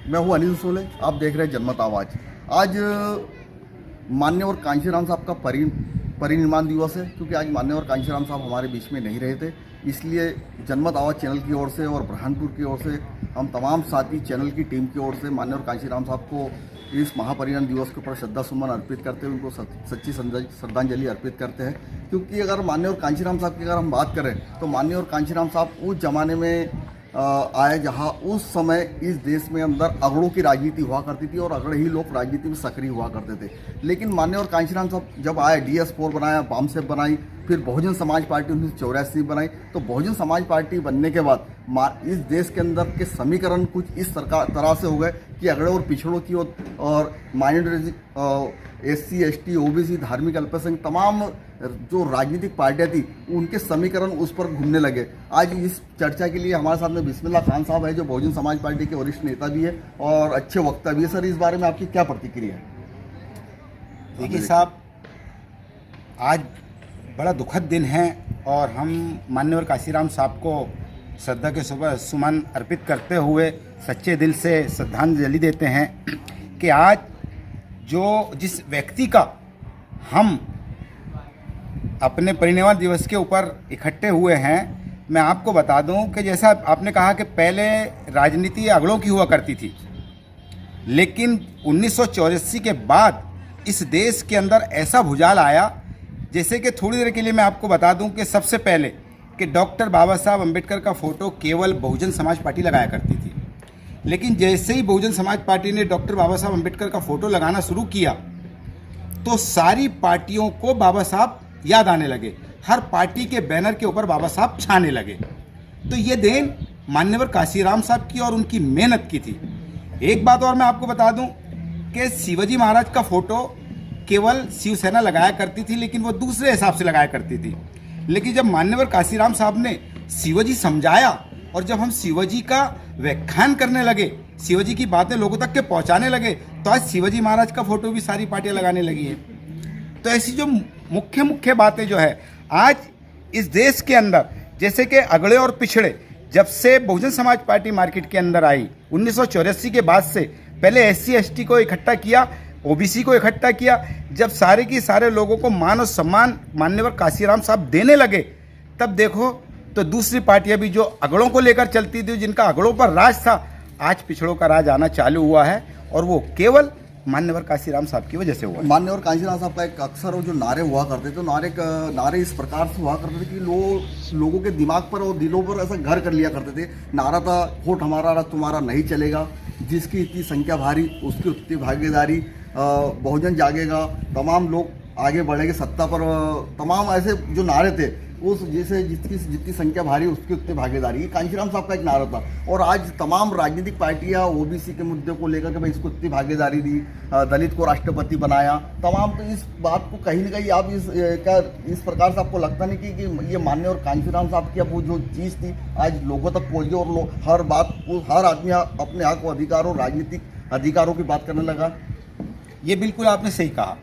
मैं हूं अनिल सोले, आप देख रहे हैं जनमत आवाज़। आज माननीय कांशीराम साहब का परिनिर्वाण दिवस है, क्योंकि आज माननीय कांशीराम साहब हमारे बीच में नहीं रहे थे। इसलिए जनमत आवाज़ चैनल की ओर से और बुरहानपुर की ओर से हम तमाम साथी चैनल की टीम की ओर से माननीय कांशीराम साहब को इस महापरिनिर्वाण दिवस के ऊपर श्रद्धा सुमन अर्पित करते हुए उनको सच्ची श्रद्धांजलि अर्पित करते हैं। क्योंकि अगर माननीय कांशीराम साहब की अगर हम बात करें तो माननीय कांशीराम साहब उस जमाने में आए जहां उस समय इस देश में अंदर अगड़ों की राजनीति हुआ करती थी और अगड़े ही लोग राजनीति में सक्रिय हुआ करते थे। लेकिन माननीय कांशीराम साहब जब आए, DS4 बनाया, बामसेफ बनाई, फिर बहुजन समाज पार्टी 1984 बनाई। तो बहुजन समाज पार्टी बनने के बाद इस देश के अंदर के समीकरण कुछ इस तरह से हो गए कि अगड़े और पिछड़ों की और माइनॉरिटी, SC ST OBC, धार्मिक अल्पसंख्यक, तमाम जो राजनीतिक पार्टियां थी उनके समीकरण उस पर घूमने लगे। आज इस चर्चा के लिए हमारे साथ में बिस्मिल्लाह खान साहब है, जो बहुजन समाज पार्टी के वरिष्ठ नेता भी है और अच्छे वक्ता भी है। सर, इस बारे में आपकी क्या प्रतिक्रिया है? देखिए साहब, आज बड़ा दुखद दिन है और हम माननीय कांशीराम साहब को श्रद्धा के सुमन अर्पित करते हुए सच्चे दिल से श्रद्धांजलि देते हैं कि आज जिस व्यक्ति का हम अपने परिनिर्वाण दिवस के ऊपर इकट्ठे हुए हैं, मैं आपको बता दूं कि जैसा आपने कहा कि पहले राजनीति अगड़ों की हुआ करती थी, लेकिन 1984 के बाद इस देश के अंदर ऐसा भूचाल आया, जैसे कि थोड़ी देर के लिए मैं आपको बता दूं कि सबसे पहले कि डॉक्टर बाबा साहब अम्बेडकर का फ़ोटो केवल बहुजन समाज पार्टी लगाया करती थी। लेकिन जैसे ही बहुजन समाज पार्टी ने डॉक्टर बाबा साहब अम्बेडकर का फ़ोटो लगाना शुरू किया तो सारी पार्टियों को बाबा साहब याद आने लगे, हर पार्टी के बैनर के ऊपर बाबा साहब छाने लगे। तो ये देन मान्यवर कांशीराम साहब की और उनकी मेहनत की थी। एक बात और मैं आपको बता दूं कि शिवाजी महाराज का फ़ोटो केवल शिवसेना लगाया करती थी, लेकिन वो दूसरे हिसाब से लगाया करती थी। लेकिन जब मान्यवर कांशीराम साहब ने शिवाजी समझाया और जब हम शिवाजी का व्याख्यान करने लगे, शिवाजी की बातें लोगों तक के पहुंचाने लगे, तो आज शिवाजी महाराज का फोटो भी सारी पार्टियां लगाने लगी है। तो ऐसी जो मुख्य बातें जो है आज इस देश के अंदर, जैसे कि अगड़े और पिछड़े, जब से बहुजन समाज पार्टी मार्केट के अंदर आई 1984 के बाद से, पहले SC ST को इकट्ठा किया, OBC को इकट्ठा किया, जब सारे की सारे लोगों को मान और सम्मान मान्यवर कांशीराम साहब देने लगे, तब देखो तो दूसरी पार्टियां भी जो अगड़ों को लेकर चलती थी, जिनका अगड़ों पर राज था, आज पिछड़ों का राज आना चालू हुआ है और वो केवल मान्यवर कांशीराम साहब की वजह से हुआ। मान्यवर कांशीराम साहब का एक अक्सर वो जो नारे हुआ करते थे, तो नारे इस प्रकार से हुआ करते थे कि लोगों के दिमाग पर और दिलों पर ऐसा घर कर लिया करते थे। नारा था, वोट हमारा राज तुम्हारा नहीं चलेगा, जिसकी इतनी संख्या भारी उसकी उतनी भागीदारी, बहुजन जागेगा, तमाम लोग आगे बढ़ेंगे सत्ता पर, तमाम ऐसे जो नारे थे, उस जैसे जितनी संख्या भारी उसकी उतनी भागीदारी, ये कांशीराम साहब का एक नारा था। और आज तमाम राजनीतिक पार्टियां OBC के मुद्दे को लेकर के भाई इसको इतनी भागीदारी दी, दलित को राष्ट्रपति बनाया, तमाम। तो इस बात को कहीं ना कहीं आप इस प्रकार से आपको लगता नहीं कि ये माननीय और कांशीराम साहब की अब वो जो चीज़ थी आज लोगों तक पहुँच गई और हर आदमी अपने हक और अधिकारों, राजनीतिक अधिकारों की बात करने लगा? ये बिल्कुल आपने सही कहा,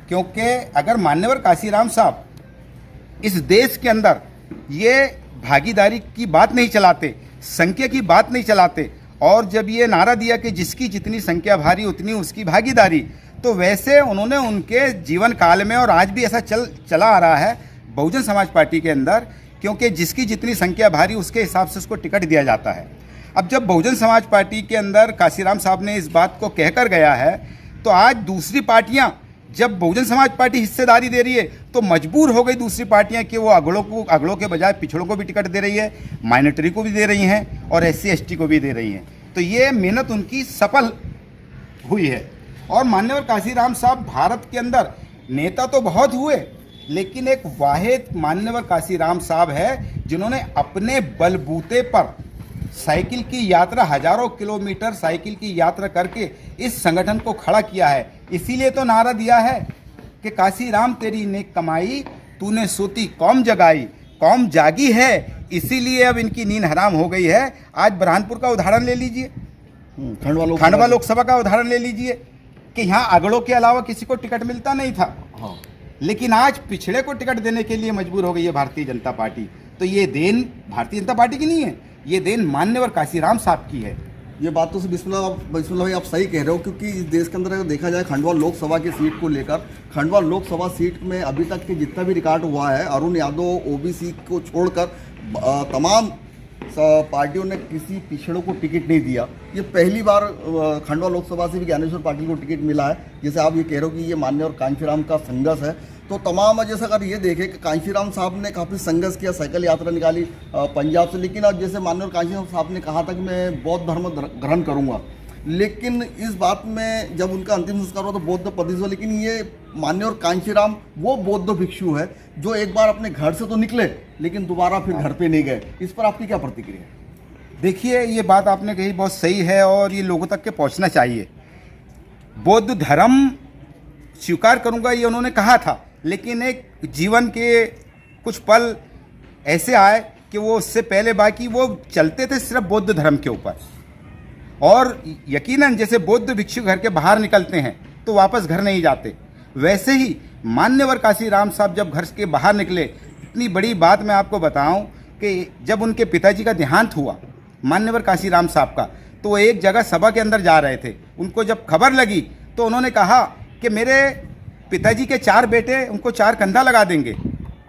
क्योंकि अगर मान्यवर कांशीराम साहब इस देश के अंदर ये भागीदारी की बात नहीं चलाते, संख्या की बात नहीं चलाते, और जब ये नारा दिया कि जिसकी जितनी संख्या भारी उतनी उसकी भागीदारी, तो वैसे उन्होंने उनके जीवन काल में, और आज भी ऐसा चला आ रहा है बहुजन समाज पार्टी के अंदर, क्योंकि जिसकी जितनी संख्या भारी उसके हिसाब से उसको टिकट दिया जाता है। अब जब बहुजन समाज पार्टी के अंदर कांशीराम साहब ने इस बात को कहकर गया है, तो आज दूसरी पार्टियां, जब बहुजन समाज पार्टी हिस्सेदारी दे रही है, तो मजबूर हो गई दूसरी पार्टियां कि वो अगड़ों के बजाय पिछड़ों को भी टिकट दे रही है, माइनॉरिटी को भी दे रही हैं और SC ST को भी दे रही हैं। तो ये मेहनत उनकी सफल हुई है। और मान्यवर कांशीराम साहब भारत के अंदर नेता तो बहुत हुए, लेकिन एक वाहिद मान्यवर कांशीराम साहब है जिन्होंने अपने बलबूते पर साइकिल की यात्रा, हजारों किलोमीटर साइकिल की यात्रा करके इस संगठन को खड़ा किया है। इसीलिए तो नारा दिया है कि कांशीराम तेरी नेक कमाई, तूने सोती कौम जगाई, कौम जागी है, इसीलिए अब इनकी नींद हराम हो गई है। आज बुरहानपुर का उदाहरण ले लीजिए, खंडवा लोकसभा का उदाहरण ले लीजिए कि यहाँ अगड़ों के अलावा किसी को टिकट मिलता नहीं था, लेकिन आज पिछड़े को टिकट देने के लिए मजबूर हो गई है भारतीय जनता पार्टी। तो ये देन भारतीय जनता पार्टी की नहीं है, ये देन मान्यवर कांशीराम साहब की है। ये बात तो बिस्मिल्लाह भाई आप सही कह रहे हो, क्योंकि इस देश के अंदर अगर देखा जाए खंडवा लोकसभा की सीट को लेकर, खंडवा लोकसभा सीट में अभी तक के जितना भी रिकॉर्ड हुआ है, अरुण यादव ओबीसी को छोड़कर तमाम पार्टियों ने किसी पिछड़ों को टिकट नहीं दिया। ये पहली बार खंडवा लोकसभा से भी ज्ञानेश्वर पाटिल को टिकट मिला है। जैसे आप ये कह रहे हो कि ये मान्य और कांशीराम का संघर्ष है, तो तमाम जैसे अगर ये देखें कि कांशीराम साहब ने काफ़ी संघर्ष किया, साइकिल यात्रा निकाली पंजाब से, लेकिन अब जैसे मान्य और कांशीराम साहब ने कहा था कि मैं बौद्ध धर्म ग्रहण करूँगा, लेकिन इस बात में जब उनका अंतिम संस्कार हुआ तो बौद्ध पद्धति हुआ। लेकिन ये मान्य और कांशीराम वो बौद्ध भिक्षु है जो एक बार अपने घर से तो निकले लेकिन दोबारा फिर घर पे नहीं गए। इस पर आपकी क्या प्रतिक्रिया है? देखिए, ये बात आपने कही बहुत सही है और ये लोगों तक के पहुंचना चाहिए। बौद्ध धर्म स्वीकार करूंगा ये उन्होंने कहा था, लेकिन एक जीवन के कुछ पल ऐसे आए कि वो उससे पहले बाकी वो चलते थे सिर्फ बौद्ध धर्म के ऊपर, और यकीनन जैसे बौद्ध भिक्षु घर के बाहर निकलते हैं तो वापस घर नहीं जाते, वैसे ही मान्यवर काशीराम साहब जब घर के बाहर निकले, इतनी बड़ी बात मैं आपको बताऊं कि जब उनके पिताजी का देहांत हुआ मान्यवर काशीराम साहब का, तो वो एक जगह सभा के अंदर जा रहे थे। उनको जब खबर लगी तो उन्होंने कहा कि मेरे पिताजी के 4 बेटे उनको 4 कंधा लगा देंगे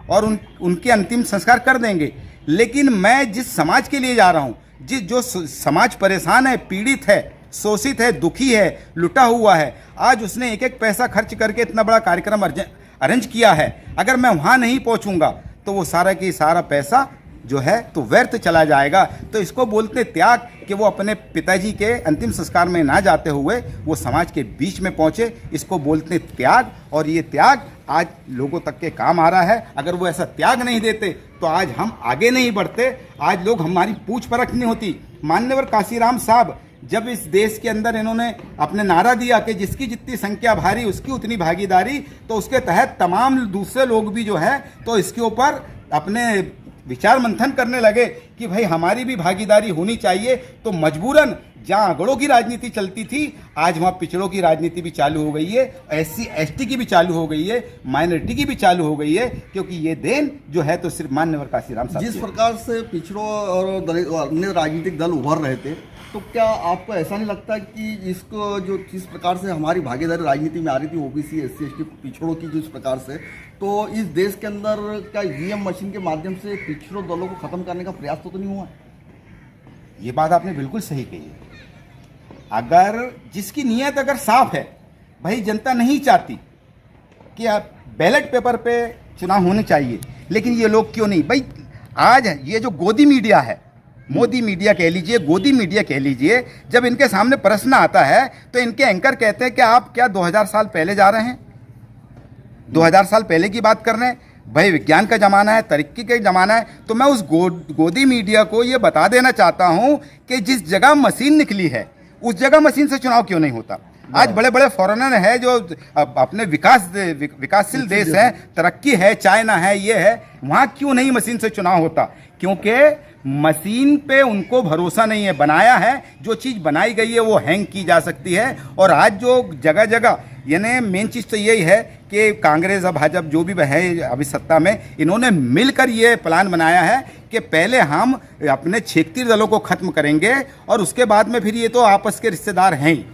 और उनके अंतिम संस्कार कर देंगे, लेकिन मैं जिस समाज के लिए जा रहा हूँ, जो समाज परेशान है, पीड़ित है, शोषित है, दुखी है, लुटा हुआ है, आज उसने एक एक पैसा खर्च करके इतना बड़ा कार्यक्रम अरेंज किया है, अगर मैं वहाँ नहीं पहुँचूंगा तो वो सारा की सारा पैसा जो है तो व्यर्थ चला जाएगा। तो इसको बोलते त्याग कि वो अपने पिताजी के अंतिम संस्कार में ना जाते हुए वो समाज के बीच में पहुँचे, इसको बोलते त्याग। और ये त्याग आज लोगों तक के काम आ रहा है। अगर वो ऐसा त्याग नहीं देते तो आज हम आगे नहीं बढ़ते, आज लोग हमारी पूछ परख नहीं होती। मान्यवर काशीराम साहब जब इस देश के अंदर इन्होंने अपने नारा दिया कि जिसकी जितनी संख्या भारी उसकी उतनी भागीदारी, तो उसके तहत तमाम दूसरे लोग भी जो है तो इसके ऊपर अपने विचार मंथन करने लगे कि भाई हमारी भी भागीदारी होनी चाहिए। तो मजबूरन जहाँ अगड़ों की राजनीति चलती थी, आज वहाँ पिछड़ों की राजनीति भी चालू हो गई है, SC ST की भी चालू हो गई है, माइनॉरिटी की भी चालू हो गई है, क्योंकि ये देन जो है तो सिर्फ मान्यवर काशीराम साहब। जिस प्रकार से पिछड़ों और अन्य राजनीतिक दल उभर रहे थे, तो क्या आपको ऐसा नहीं लगता कि इसको जो जिस प्रकार से हमारी भागीदारी राजनीति में आ रही थी OBC SC ST पिछड़ों की जिस प्रकार से, तो इस देश के अंदर क्या EVM मशीन के माध्यम से पिछड़ों दलों को खत्म करने का प्रयास तो नहीं हुआ? ये बात आपने बिल्कुल सही कही है। अगर जिसकी नीयत अगर साफ है, भाई जनता नहीं चाहती कि आप बैलेट पेपर पे चुनाव होने चाहिए, लेकिन ये लोग क्यों नहीं? भाई आज ये जो गोदी मीडिया है, मोदी मीडिया कह लीजिए, गोदी मीडिया कह लीजिए, जब इनके सामने प्रश्न आता है तो इनके एंकर कहते हैं कि आप क्या 2000 साल पहले जा रहे हैं, 2000 साल पहले की बात कर रहे हैं? भाई विज्ञान का ज़माना है, तरक्की का ज़माना है। तो मैं उस गोदी मीडिया को ये बता देना चाहता हूँ कि जिस जगह मशीन निकली है उस जगह मशीन से चुनाव क्यों नहीं होता? आज बड़े बड़े फॉरेनर हैं जो अपने विकासशील देश हैं, तरक्की है, चाइना है, ये है, वहाँ क्यों नहीं मशीन से चुनाव होता? क्योंकि मशीन पे उनको भरोसा नहीं है। बनाया है, जो चीज़ बनाई गई है वो हैंग की जा सकती है। और आज जो जगह जगह यानी मेन चीज़ तो यही है कि कांग्रेस और भाजपा जो भी है अभी सत्ता में, इन्होंने मिलकर ये प्लान बनाया है कि पहले हम अपने क्षेत्रीय दलों को ख़त्म करेंगे और उसके बाद में फिर ये तो आपस के रिश्तेदार हैं ही।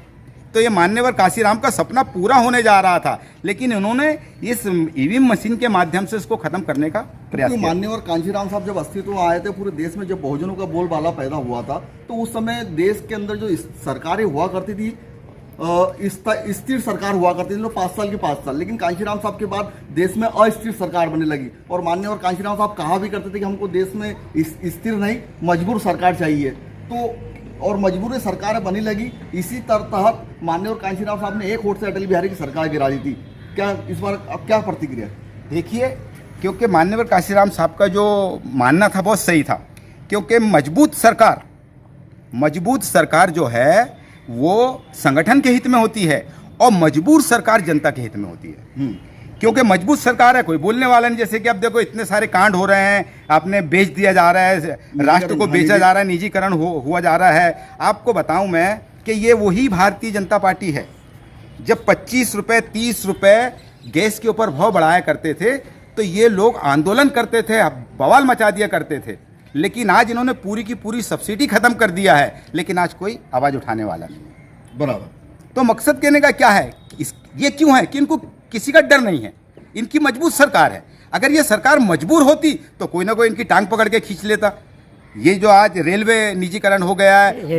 तो ये मान्यवर काशीराम का सपना पूरा होने जा रहा था, लेकिन इन्होंने इस EVM मशीन के माध्यम से इसको खत्म करने का प्रयास किया। मान्यवर कांशीराम साहब जब अस्तित्व में आए थे, पूरे देश में जब बहुजनों का बोलबाला पैदा हुआ था, तो उस समय देश के अंदर जो सरकारें हुआ करती थी, स्थिर सरकार हुआ करती थी, 5 साल की 5 साल। लेकिन कांशीराम साहब के बाद देश में अस्थिर सरकार बनने लगी। और मान्यवर कांशीराम साहब कहा भी करते थे कि हमको देश में स्थिर नहीं, मजबूर सरकार चाहिए। तो और मजबूर सरकार बनी लगी। इसी तहत मान्यवर कांशीराम साहब ने एक वोट से अटल बिहारी की सरकार गिरा दी थी। क्या इस बार अब क्या प्रतिक्रिया? देखिए, क्योंकि मान्यवर काशीराम साहब का जो मानना था बहुत सही था, क्योंकि मजबूत सरकार जो है वो संगठन के हित में होती है और मजबूर सरकार जनता के हित में होती है। क्योंकि मजबूत सरकार है, कोई बोलने वाला नहीं। जैसे कि अब देखो इतने सारे कांड हो रहे हैं, आपने बेच दिया जा रहा है, राष्ट्र को बेचा जा रहा है, निजीकरण हुआ जा रहा है। आपको बताऊं मैं कि ये वही भारतीय जनता पार्टी है जब 25 रुपये 30 रुपये गैस के ऊपर भाव बढ़ाया करते थे तो ये लोग आंदोलन करते थे, बवाल मचा दिया करते थे। लेकिन आज इन्होंने पूरी की पूरी सब्सिडी खत्म कर दिया है, लेकिन आज कोई आवाज़ उठाने वाला नहीं है। बराबर। तो मकसद कहने का क्या है, ये क्यों है कि इनको किसी का डर नहीं है, इनकी मजबूत सरकार है। अगर ये सरकार मजबूर होती तो कोई ना कोई इनकी टांग पकड़ के खींच लेता। ये जो आज रेलवे निजीकरण हो गया है,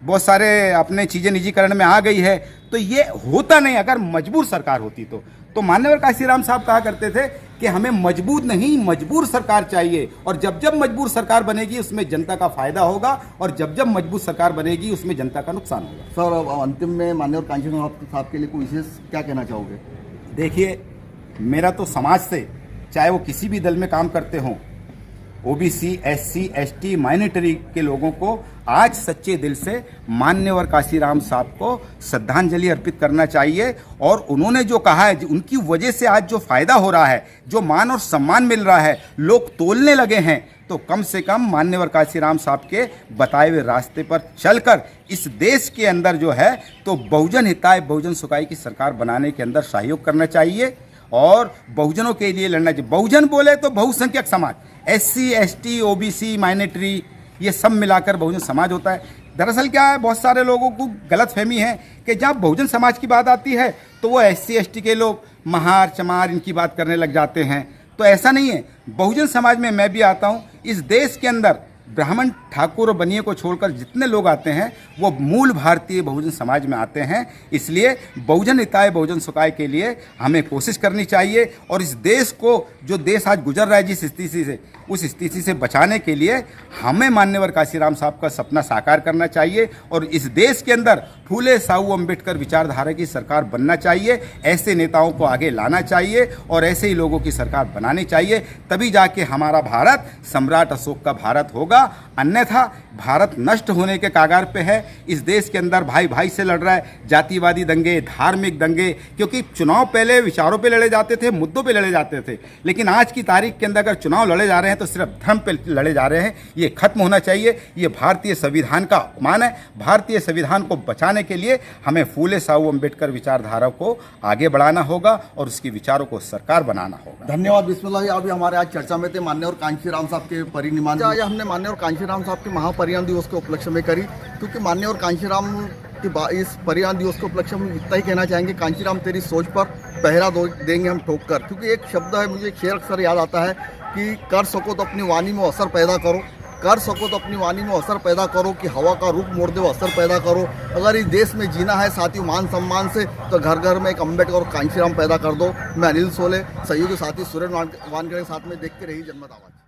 बहुत सारे अपने चीज़ें निजीकरण में आ गई है, तो ये होता नहीं अगर मजबूर सरकार होती तो मान्यवर काशीराम साहब कहा करते थे कि हमें मजबूत नहीं मजबूर सरकार चाहिए, और जब जब मजबूर सरकार बनेगी उसमें जनता का फायदा होगा, और जब जब मजबूत सरकार बनेगी उसमें जनता का नुकसान होगा। सर, अब अंतिम में माननीय कांशीराम साहब के लिए कोई विशेष क्या कहना चाहोगे? देखिए, मेरा तो समाज से, चाहे वो किसी भी दल में काम करते हों, ओबीसी, एससी, एसटी, माइनॉरिटी के लोगों को आज सच्चे दिल से मान्यवर काशीराम साहब को श्रद्धांजलि अर्पित करना चाहिए। और उन्होंने जो कहा है, उनकी वजह से आज जो फायदा हो रहा है, जो मान और सम्मान मिल रहा है, लोग तोलने लगे हैं, तो कम से कम मान्यवर काशीराम साहब के बताए हुए रास्ते पर चलकर इस देश के अंदर जो है तो बहुजन हिताय बहुजन सुखाय की सरकार बनाने के अंदर सहयोग करना चाहिए और बहुजनों के लिए लड़ना चाहिए। बहुजन बोले तो बहुसंख्यक समाज, एससी, एसटी, ओबीसी, माइनॉरिटी, ये सब मिलाकर बहुजन समाज होता है। दरअसल क्या है, बहुत सारे लोगों को गलतफहमी है कि जब बहुजन समाज की बात आती है तो वो एससी, एसटी के लोग महार चमार इनकी बात करने लग जाते हैं, तो ऐसा नहीं है। बहुजन समाज में मैं भी आता हूँ। इस देश के अंदर ब्राह्मण, ठाकुर और बनिए को छोड़कर जितने लोग आते हैं वो मूल भारतीय बहुजन समाज में आते हैं। इसलिए बहुजन हिताय बहुजन सुखाय के लिए हमें कोशिश करनी चाहिए, और इस देश को, जो देश आज गुजर रहा है जिस स्थिति से, उस स्थिति से बचाने के लिए हमें मान्यवर काशीराम साहब का सपना साकार करना चाहिए, और इस देश के अंदर फूले साहू अम्बेडकर विचारधारा की सरकार बनना चाहिए। ऐसे नेताओं को आगे लाना चाहिए और ऐसे ही लोगों की सरकार बनानी चाहिए, तभी जाके हमारा भारत सम्राट अशोक का भारत होगा। अन्यथा भारत नष्ट होने के कागार पे है। इस देश के अंदर भाई भाई से लड़ रहा है, जातिवादी दंगे, धार्मिक दंगे, क्योंकि चुनाव पहले विचारों पे लड़े जाते थे, मुद्दों पे लड़े जाते थे, लेकिन आज की तारीख के अंदर अगर चुनाव लड़े जा रहे हैं तो सिर्फ धर्म पे लड़े जा रहे हैं। ये खत्म होना चाहिए। ये भारतीय संविधान का अपमान है। भारतीय संविधान को बचाने के लिए हमें फूले साहू अम्बेडकर विचारधारा को आगे बढ़ाना होगा और उसके विचारों को सरकार बनाना होगा। धन्यवाद। बिस्मिल्लाह। अभी हमारे आज चर्चा में थे मान्यवर कांशीराम साहब के परिनिर्माण। आज हमने मान्यवर कांशीराम साहब के महापरिनिर्वाण दिवस के उपलक्ष्य में करी, क्योंकि मान्यवर कांशीराम की इस परिनिर्वाण दिवस के उपलक्ष्य में इतना ही कहना चाहेंगे, कांशीराम तेरी सोच पर पहरा देंगे हम ठोक कर। क्योंकि एक शब्द है, मुझे एक शेर अक्सर याद आता है कि कर सको तो अपनी वाणी में असर पैदा करो, कर सको तो अपनी वाणी में असर पैदा करो, कि हवा का रुख मोड़ दो, असर पैदा करो। अगर इस देश में जीना है साथियों मान सम्मान से, तो घर घर में एक अम्बेडकर और कांशीराम पैदा कर दो। मैं अनिल सोले, सहयोगी साथी सुरेश वानखेड़े के साथ में देखते रहिए जनमत आवाज़।